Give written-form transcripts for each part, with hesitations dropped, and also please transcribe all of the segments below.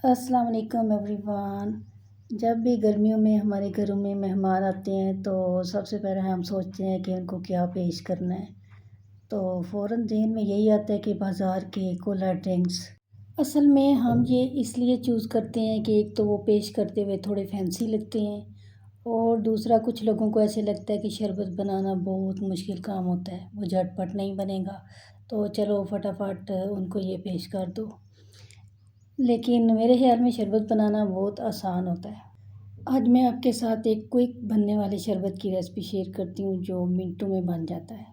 अस्सलाम वालेकुम एवरीवन। जब भी गर्मियों में हमारे घरों में मेहमान आते हैं तो सबसे पहले हम सोचते हैं कि उनको क्या पेश करना है। तो फ़ौरन ज़हन में यही आता है कि बाज़ार के कोल्ड ड्रिंक्स। असल में हम ये इसलिए चूज़ करते हैं कि एक तो वो पेश करते हुए थोड़े फैंसी लगते हैं, और दूसरा कुछ लोगों को ऐसे लगता है कि शरबत बनाना बहुत मुश्किल काम होता है, वो झटपट नहीं बनेगा, तो चलो फटाफट उनको ये पेश कर दो। लेकिन मेरे ख़्याल में शरबत बनाना बहुत आसान होता है। आज मैं आपके साथ एक क्विक बनने वाले शरबत की रेसिपी शेयर करती हूँ जो मिनटों में बन जाता है।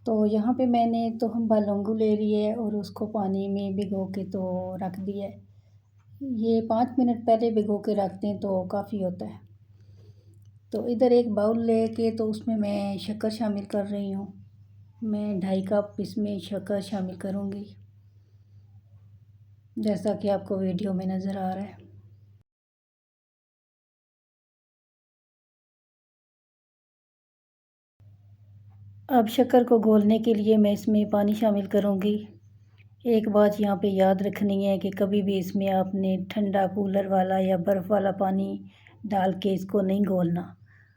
तो यहाँ पे मैंने तो हम बालंगू ले लिए है और उसको पानी में भिगो के तो रख दिया है। ये 5 मिनट पहले भिगो के रखते हैं तो काफ़ी होता है। तो इधर एक बाउल लेके तो उसमें मैं शक्कर शामिल कर रही हूँ। मैं 2.5 कप इसमें शक्कर शामिल करूँगी, जैसा कि आपको वीडियो में नज़र आ रहा है। अब शक्कर को घोलने के लिए मैं इसमें पानी शामिल करूँगी। एक बात यहाँ पे याद रखनी है कि कभी भी इसमें आपने ठंडा कूलर वाला या बर्फ़ वाला पानी डाल के इसको नहीं घोलना।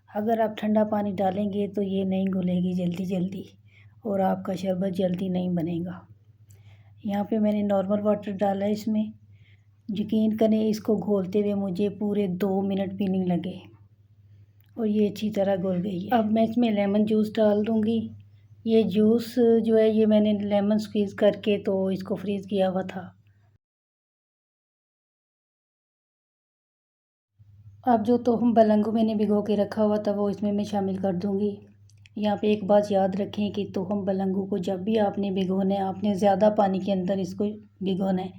अगर आप ठंडा पानी डालेंगे तो ये नहीं घुलेगी जल्दी जल्दी और आपका शरबत जल्दी नहीं बनेगा। यहाँ पे मैंने नॉर्मल वाटर डाला है इसमें। यकीन करें इसको घोलते हुए मुझे पूरे 2 मिनट भी नहीं लगे और ये अच्छी तरह घुल गई है। अब मैं इसमें लेमन जूस डाल दूँगी। ये जूस जो है ये मैंने लेमन स्क्वीज़ करके तो इसको फ्रीज़ किया हुआ था। अब जो तो हम बलंगू मैंने भिगो के रखा हुआ था वो इसमें मैं शामिल कर दूँगी। यहाँ पे एक बात याद रखें कि तो हम बलंगू को जब भी आपने भिगोना है आपने ज़्यादा पानी के अंदर इसको भिगोना है।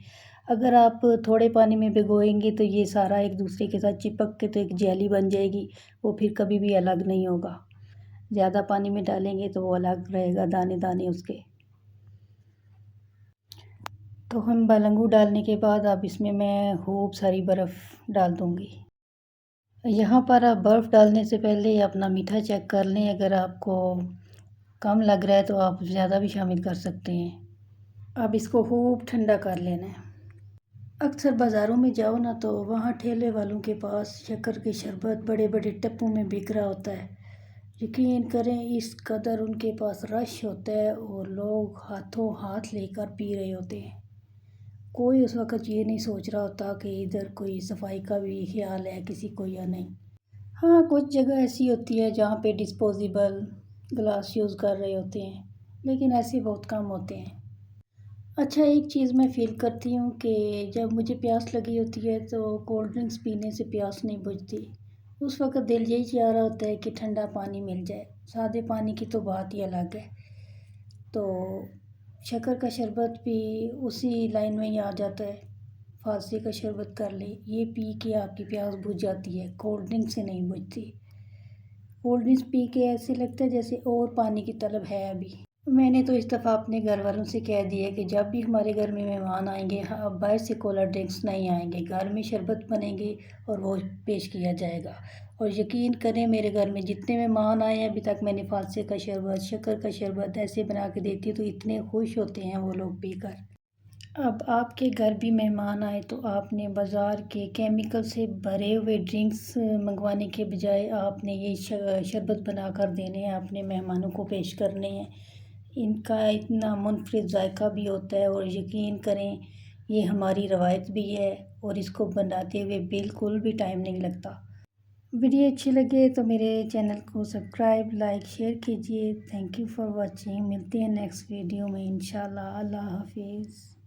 अगर आप थोड़े पानी में भिगोएंगे तो ये सारा एक दूसरे के साथ चिपक के तो एक जेली बन जाएगी, वो फिर कभी भी अलग नहीं होगा। ज़्यादा पानी में डालेंगे तो वो अलग रहेगा दाने दाने उसके। तो हम बलंगू डालने के बाद अब इसमें मैं खूब सारी बर्फ़ डाल दूँगी। यहाँ पर आप बर्फ़ डालने से पहले अपना मीठा चेक कर लें। अगर आपको कम लग रहा है तो आप ज़्यादा भी शामिल कर सकते हैं। अब इसको खूब ठंडा कर लेना है। अक्सर बाज़ारों में जाओ ना तो वहाँ ठेले वालों के पास शक्कर के शरबत बड़े बड़े टप्पों में बिक रहा होता है। यकीन करें इस कदर उनके पास रश होता है और लोग हाथों हाथ लेकर पी रहे होते हैं। कोई उस वक़्त ये नहीं सोच रहा होता कि इधर कोई सफाई का भी ख्याल है किसी को या नहीं। हाँ, कुछ जगह ऐसी होती है जहाँ पे डिस्पोजेबल ग्लास यूज़ कर रहे होते हैं, लेकिन ऐसे बहुत कम होते हैं। अच्छा, एक चीज़ मैं फ़ील करती हूँ कि जब मुझे प्यास लगी होती है तो कोल्ड ड्रिंक्स पीने से प्यास नहीं बुझती। उस वक़्त दिल यही चाह रहा होता है कि ठंडा पानी मिल जाए। सादे पानी की तो बात ही अलग है। तो शक्कर का शरबत भी उसी लाइन में ही आ जाता है। फालसे का शरबत कर ले, ये पी के आपकी प्यास बुझ जाती है, कोल्ड ड्रिंक से नहीं बुझती। कोल्ड ड्रिंक्स पी के ऐसे लगता है जैसे और पानी की तलब है अभी। मैंने तो इस दफ़ा अपने घर वालों से कह दिया कि जब भी हमारे घर में मेहमान आएंगे, हाँ, अब बाहर से कोल्ड ड्रिंक्स नहीं आएंगे, घर में शरबत बनेंगे और वो पेश किया जाएगा। और यकीन करें मेरे घर में जितने मेहमान आए हैं अभी तक मैंने फालसे का शरबत, शक्कर का शरबत ऐसे बना के देती हूँ तो इतने खुश होते हैं वो लोग पीकर। अब आपके घर भी मेहमान आए तो आपने बाज़ार के केमिकल से भरे हुए ड्रिंक्स मंगवाने के बजाय आपने ये शरबत बना कर देने हैं, अपने मेहमानों को पेश करने हैं। इनका इतना मुनफरिद जायका भी होता है और यकीन करें ये हमारी रवायत भी है और इसको बनाते हुए बिल्कुल भी टाइम नहीं लगता। वीडियो अच्छी लगे तो मेरे चैनल को सब्सक्राइब, लाइक, शेयर कीजिए। Thank you for watching. मिलते हैं नेक्स्ट वीडियो में इंशाल्लाह। अल्लाह हाफिज़।